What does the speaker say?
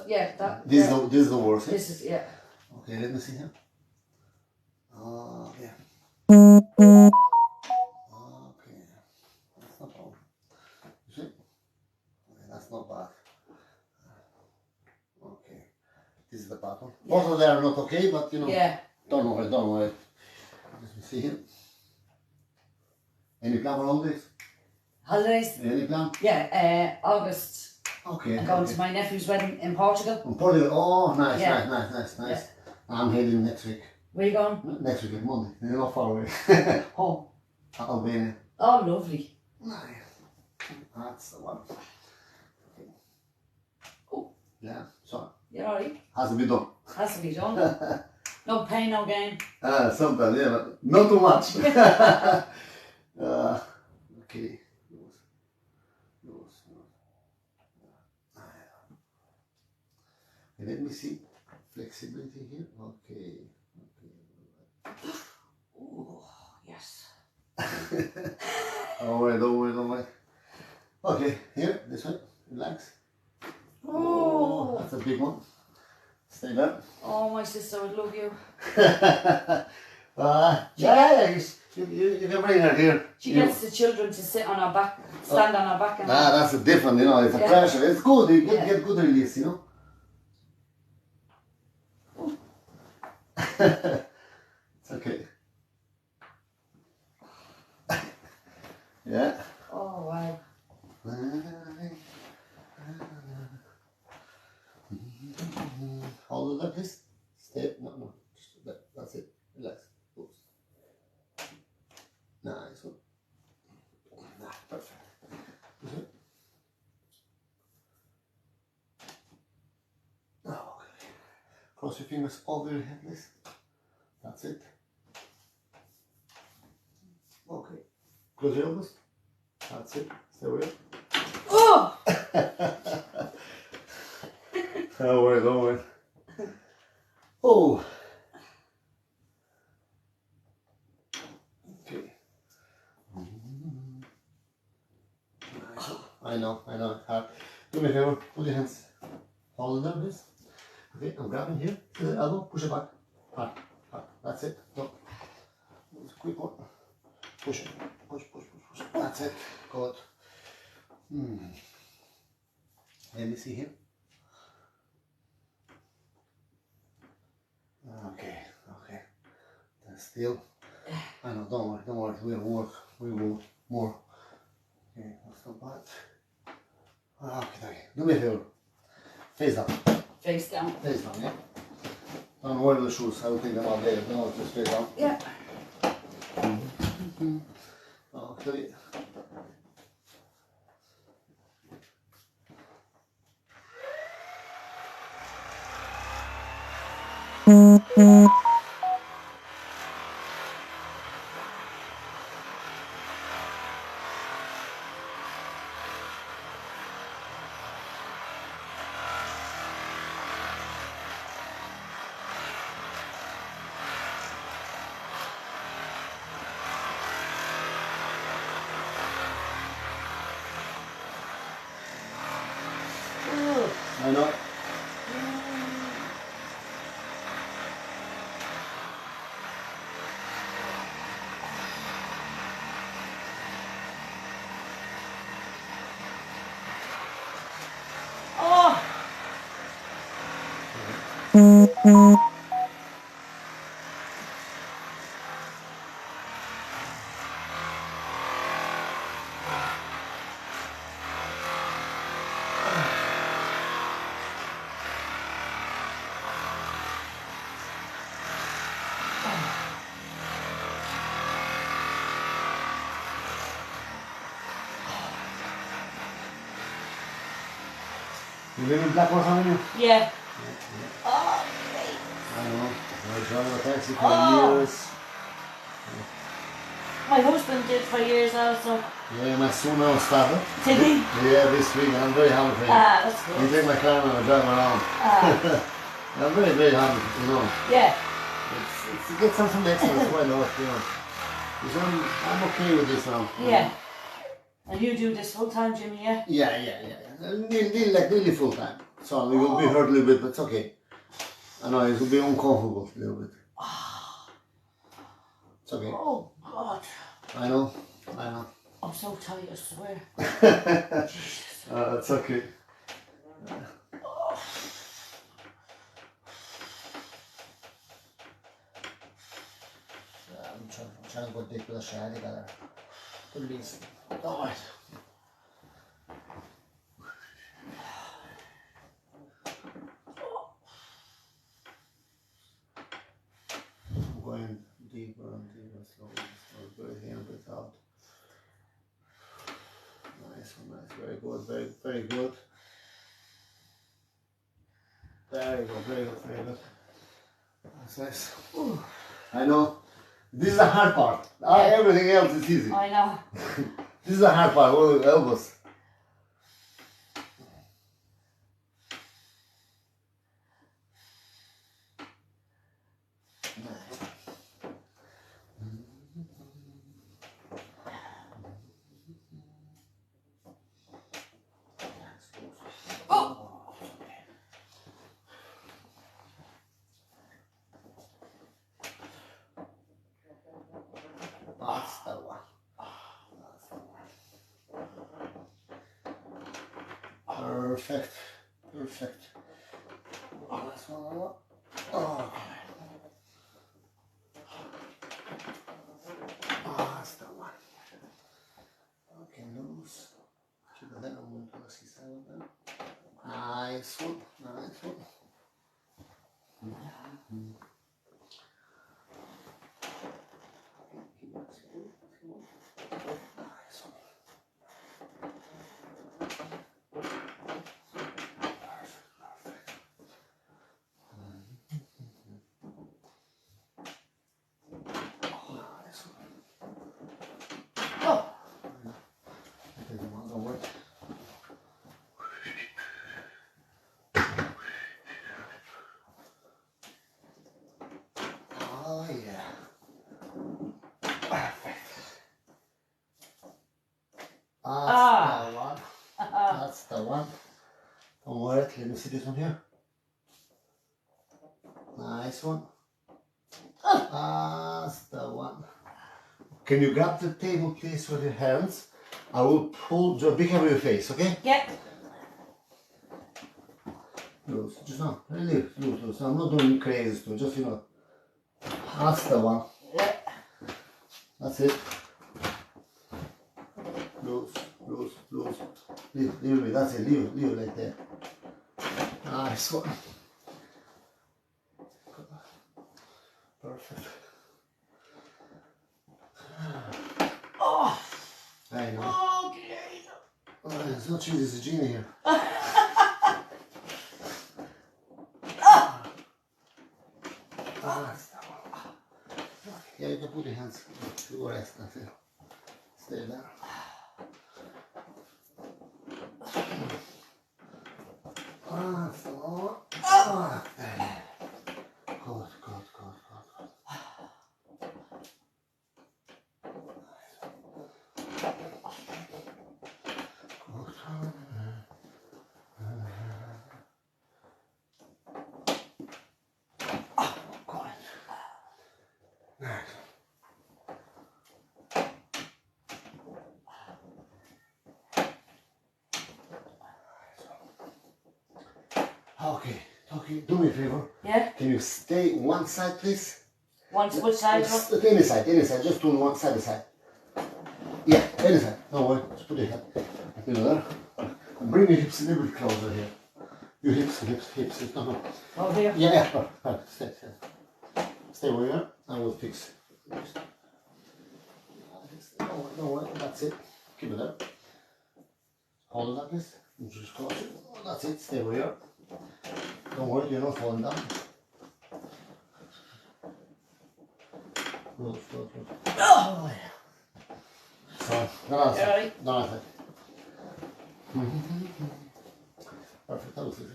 yeah, that. This is the worst. This is, yeah. Okay, let me see here. Oh, yeah. Okay, that's not bad. You see? Okay, that's not bad. Okay, this is the pattern. Yeah. Both of them are not okay, but you know. Yeah. Don't worry, don't worry. Let me see here. Any plan for holidays? Holidays? Any plan? Yeah, August. Okay. I'm going to my nephew's wedding in Portugal. In Portugal. Oh, nice, Yeah. nice. Yeah. I'm heading next week. Where are you going? Next week, Monday. You're not far away. Home. Albania. Oh, lovely. Nice. That's the one. Okay. Oh. Yeah, so. You're alright. Has to be done. Has to be done. No pain, no gain. Sometimes, yeah, but not too much. Okay. Let me see flexibility here. Okay. Oh, yes. Don't worry. Okay, here, this one, relax. Oh, that's a big one. Stay there. Oh, my sister would love you. Yeah, you can bring her here. She gets the children to sit on her back, stand on her back. And that's a different, it's a pressure. It's good, you get good release, It's okay. Yeah. Oh, wow. Hold it like this. Stay. No. That's it. Relax. Oops. Nice one. Perfect. Okay. Cross your fingers over your head, please. That's it. Okay. Close your elbows. That's it. Stay with it. Oh! Don't worry. Oh. Okay. Nice. I know. It's hard. Do me a favor. Put your hands. Hold it down, please. Okay, I'm grabbing here to the elbow. Push it back. Hard. That's it. Go. It's a quick one. Push it. Push. That's it. Good. Let me see here. Okay. That's still. I know, don't worry. We will more. Okay, that's not bad. Okay. Do me a favor. Face down. Face down. Yeah. Don't wear the shoes. I will take them out later. No, just face down. Yeah. Okay. I know. You live in Blackmore Avenue? Yeah. Oh, great. I know. I was driving a taxi for years. My husband did for years also. Yeah, my son now started. Did he? Yeah, this week, and I'm very happy for him. That's good. He take my car and I drive around. I'm very, very happy, Yeah. It's to get some excellence, why not, Because I'm okay with this now. Yeah. And you do this full time, Jimmy, yeah? Yeah. Nearly full time. So you will be hurt a little bit, but it's okay. I know it will be uncomfortable a little bit. It's okay. Oh God. I know. I know. I'm so tired, I swear. It's okay. I'm trying to go deep with the shade together. Please. Alright. I'm going deeper and deeper, slowly. Breathe in, breathe out. Nice, nice, very good, very good. Very good, very good, very good. That's nice. I know. This is the hard part. Everything else is easy. I know. This is the hard part, all the elbows. That's the one. That's the one. Perfect. Perfect. That's one. Oh. That's the one. Okay, loose. Keep it there. I'm going to see side of them. Nice one. Nice one. Oh yeah. That's the one. That's the one. Don't worry, let me see this one here. Nice one. That's the one. Can you grab the table please with your hands? I will pull, just be careful with your face, okay? Yeah. Loose, just now, really loose. I'm not doing crazy stuff, just That's the one. Yeah. That's it. Loose. Leave it, that's it, leave it like that. Nice one. Perfect. Oh. I know. Okay. It's not cheesy, it's a genie here. Yeah, you can put your hands to rest, that's it. Stay there. That's the one. Good. Okay, do me a favor. Yeah? Can you stay one side, please? Which side? Any side, just do one side. Yeah, any side. Don't worry, just put your head there. And bring your hips a little bit closer here. Your hips. No. Over here? Yeah. Stay where you are. I will fix. Don't worry, that's it. Keep it there. Hold it like this. Just close it. That's it, stay where you are. Don't worry, you're not falling down. Close. Oh. So, no. Right. Perfect, that was it.